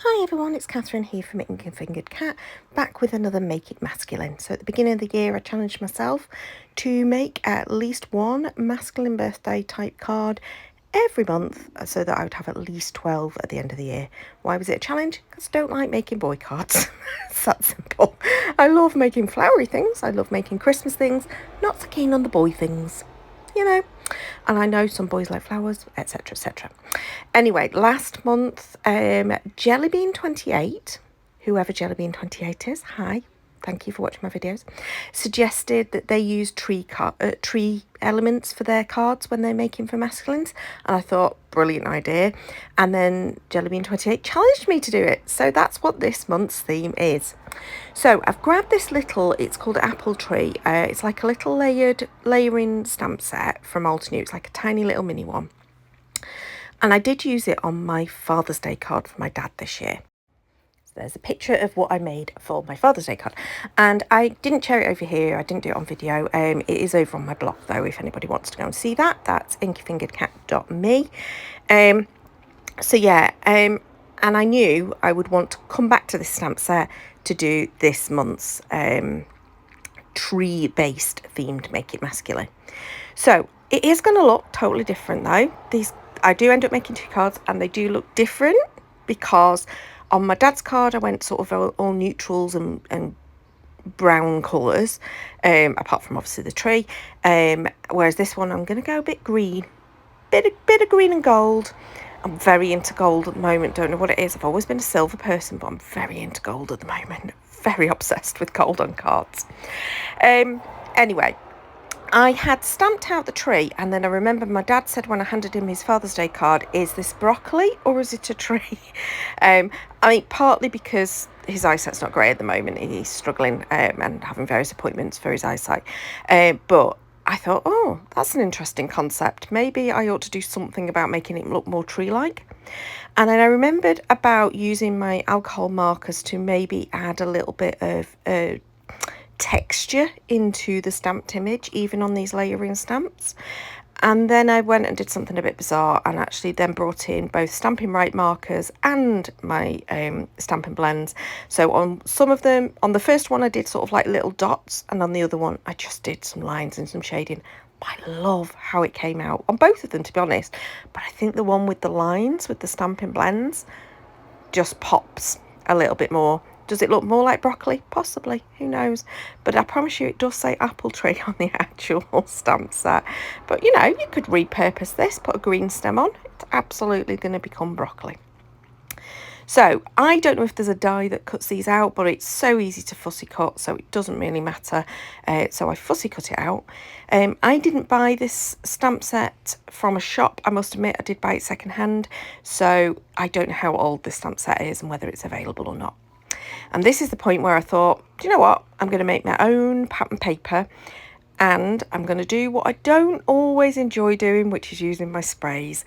Hi everyone, it's Catherine here from Ink and Fingered Cat, back with another Make It Masculine. So at the beginning of the year I challenged myself to make at least one masculine birthday type card every month so that I would have at least 12 at the end of the year. Why was it a challenge? Because I don't like making boy cards. It's that simple. I love making flowery things, I love making Christmas things, not so keen on the boy things. And I know some boys like flowers, etc, etc. Anyway, last month, Jellybean28, whoever Jellybean28 is, hi, thank you for watching my videos, suggested that they use tree elements for their cards when they're making for masculines, and I thought, brilliant idea. And then Jellybean28 challenged me to do it, so that's what this month's theme is. So I've grabbed this little, it's called Apple Tree. It's like a little layering stamp set from Altenew. It's like a tiny little mini one. And I did use it on my Father's Day card for my dad this year. So there's a picture of what I made for my Father's Day card. And I didn't share it over here. I didn't do it on video. It is over on my blog though, if anybody wants to go and see that. That's inkyfingeredcat.me. And I knew I would want to come back to this stamp set to do this month's tree-based themed Make It Masculine. So it is going to look totally different though. I do end up making two cards and they do look different because on my dad's card I went sort of all neutrals and brown colours, apart from obviously the tree, whereas this one I'm going to go a bit green, bit of green and gold. I'm very into gold at the moment, don't know what it is. I've always been a silver person, but I'm very into gold at the moment, very obsessed with gold on cards. Anyway, I had stamped out the tree, and then I remember my dad said when I handed him his Father's Day card, is this broccoli or is it a tree? I mean, partly because his eyesight's not great at the moment. He's struggling and having various appointments for his eyesight. But I thought, oh, that's an interesting concept. Maybe I ought to do something about making it look more tree-like. And then I remembered about using my alcohol markers to maybe add a little bit of texture into the stamped image, even on these layering stamps. And then I went and did something a bit bizarre and actually then brought in both Stampin' Right markers and my Stampin' Blends. So on some of them, on the first one I did sort of like little dots, and on the other one I just did some lines and some shading. I love how it came out on both of them, to be honest, but I think the one with the lines, with the Stampin' Blends, just pops a little bit more. Does it look more like broccoli? Possibly, who knows? But I promise you it does say apple tree on the actual stamp set. But you know, you could repurpose this, put a green stem on. It's absolutely going to become broccoli. So I don't know if there's a die that cuts these out, but it's so easy to fussy cut, so it doesn't really matter. So I fussy cut it out. I didn't buy this stamp set from a shop. I must admit I did buy it secondhand, so I don't know how old this stamp set is and whether it's available or not. And this is the point where I thought, do you know what? I'm going to make my own pattern paper, and I'm going to do what I don't always enjoy doing, which is using my sprays.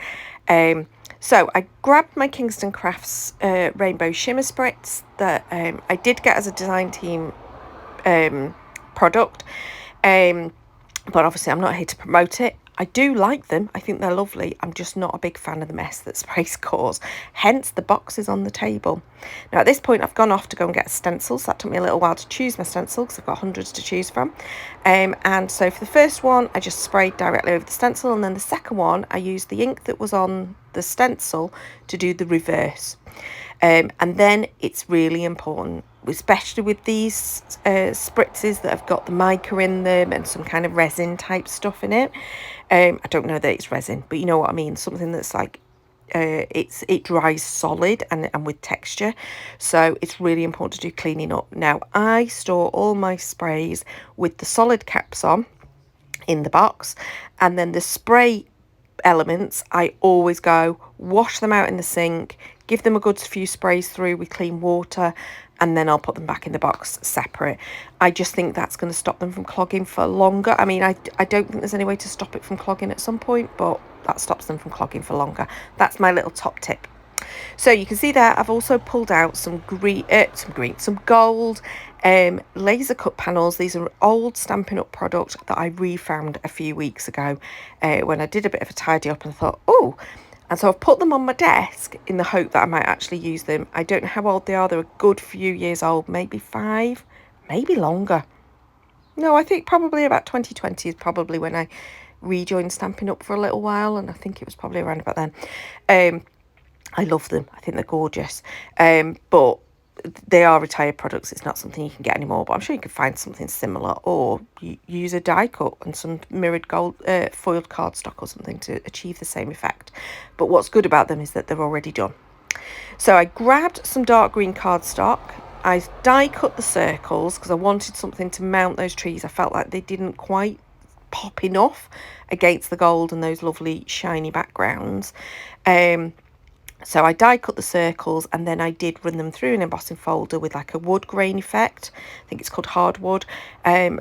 So I grabbed my Kingston Crafts Rainbow Shimmer Spritz that I did get as a design team product, but obviously I'm not here to promote it. I do like them. I think they're lovely. I'm just not a big fan of the mess that sprays cause. Hence the boxes on the table. Now at this point I've gone off to go and get a stencil. So that took me a little while to choose my stencil because I've got hundreds to choose from. And so for the first one I just sprayed directly over the stencil, and then the second one I used the ink that was on the stencil to do the reverse. And then it's really important, especially with these spritzes that have got the mica in them and some kind of resin type stuff in it. I don't know that it's resin, but you know what I mean, something that's like it dries solid and with texture, so it's really important to do cleaning up. Now I store all my sprays with the solid caps on in the box, and then the spray elements I always go wash them out in the sink, give them a good few sprays through with clean water, and then I'll put them back in the box separate. I just think that's going to stop them from clogging for longer. I mean, I don't think there's any way to stop it from clogging at some point, but that stops them from clogging for longer. That's my little top tip. So you can see there I've also pulled out some gold laser cut panels. These are old Stampin' Up product that I refound a few weeks ago when I did a bit of a tidy up and thought, oh, And so I've put them on my desk in the hope that I might actually use them. I don't know how old they are. They're a good few years old, maybe 5, maybe longer. No, I think probably about 2020 is probably when I rejoined Stampin' Up for a little while, and I think it was probably around about then. I love them. I think they're gorgeous. But they are retired products. It's not something you can get anymore, but I'm sure you could find something similar, or use a die cut and some mirrored gold foiled cardstock or something to achieve the same effect. But what's good about them is that they're already done. So I grabbed some dark green cardstock. I die cut the circles because I wanted something to mount those trees. I felt like they didn't quite pop enough against the gold and those lovely shiny backgrounds. So I die cut the circles, and then I did run them through an embossing folder with like a wood grain effect. I think it's called hardwood, and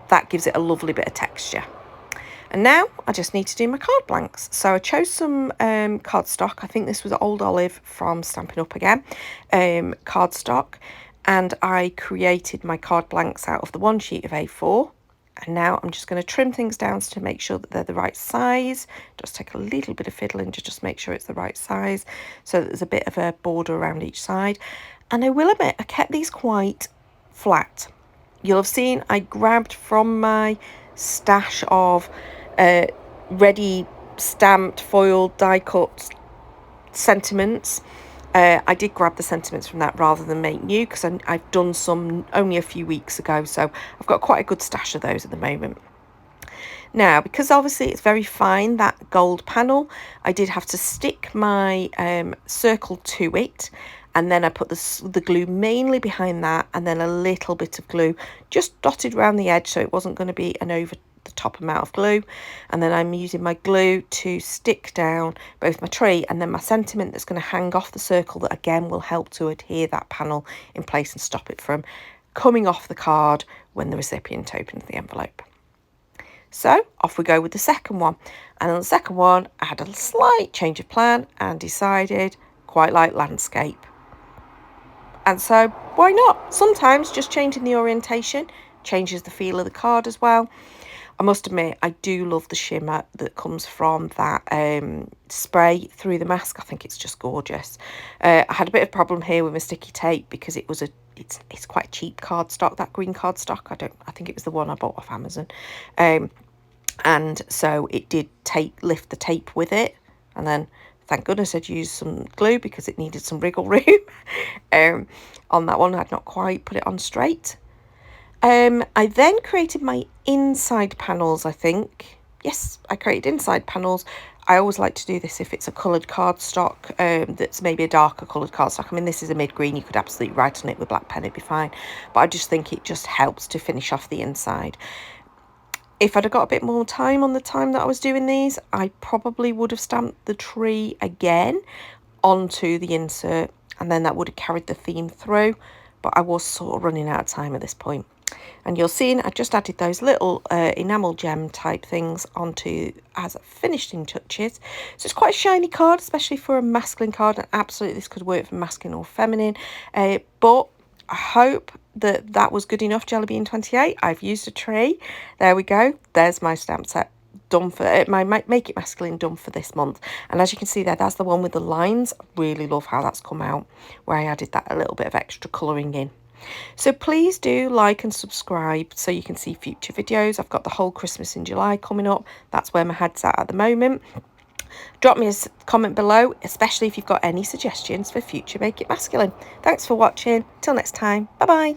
that gives it a lovely bit of texture. And now I just need to do my card blanks. So I chose some cardstock. I think this was Old Olive from Stampin' Up again, cardstock, and I created my card blanks out of the one sheet of A4. And now I'm just going to trim things down to make sure that they're the right size. Just take a little bit of fiddling to just make sure it's the right size, so that there's a bit of a border around each side. And I will admit, I kept these quite flat. You'll have seen I grabbed from my stash of ready stamped, foiled, die cut sentiments. I did grab the sentiments from that rather than make new, because I've done some only a few weeks ago, so I've got quite a good stash of those at the moment. Now, because obviously it's very fine, that gold panel, I did have to stick my circle to it, and then I put the glue mainly behind that, and then a little bit of glue just dotted around the edge, so it wasn't going to be an over the top amount of glue. And then I'm using my glue to stick down both my tree and then my sentiment that's going to hang off the circle, that again will help to adhere that panel in place and stop it from coming off the card when the recipient opens the envelope. So off we go with the second one. And on the second one, I had a slight change of plan and decided quite like landscape. And so why not? Sometimes just changing the orientation changes the feel of the card as well. I must admit, I do love the shimmer that comes from that spray through the mask. I think it's just gorgeous. I had a bit of a problem here with my sticky tape because it's quite cheap cardstock, that green cardstock. I think it was the one I bought off Amazon. And so it did lift the tape with it. And then thank goodness I'd used some glue because it needed some wriggle room. On that one, I'd not quite put it on straight. I then created my inside panels, I think. Yes, I created inside panels. I always like to do this if it's a coloured cardstock that's maybe a darker coloured cardstock. I mean, this is a mid-green. You could absolutely write on it with black pen, it'd be fine. But I just think it just helps to finish off the inside. If I'd have got a bit more time on the time that I was doing these, I probably would have stamped the tree again onto the insert, and then that would have carried the theme through. But I was sort of running out of time at this point. And you'll see I just added those little enamel gem type things onto as finishing touches. So it's quite a shiny card, especially for a masculine card, and absolutely this could work for masculine or feminine. But I hope that was good enough, Jellybean 28. I've used a tree. There we go. There's my stamp set done for my Make It Masculine done for this month. And as you can see there, that's the one with the lines. I really love how that's come out, where I added that a little bit of extra colouring in. So please do like and subscribe so you can see future videos. I've got the whole Christmas in July coming up. That's where my head's at the moment. Drop me a comment below, especially if you've got any suggestions for future Make It Masculine. Thanks for watching. Till next time. Bye bye.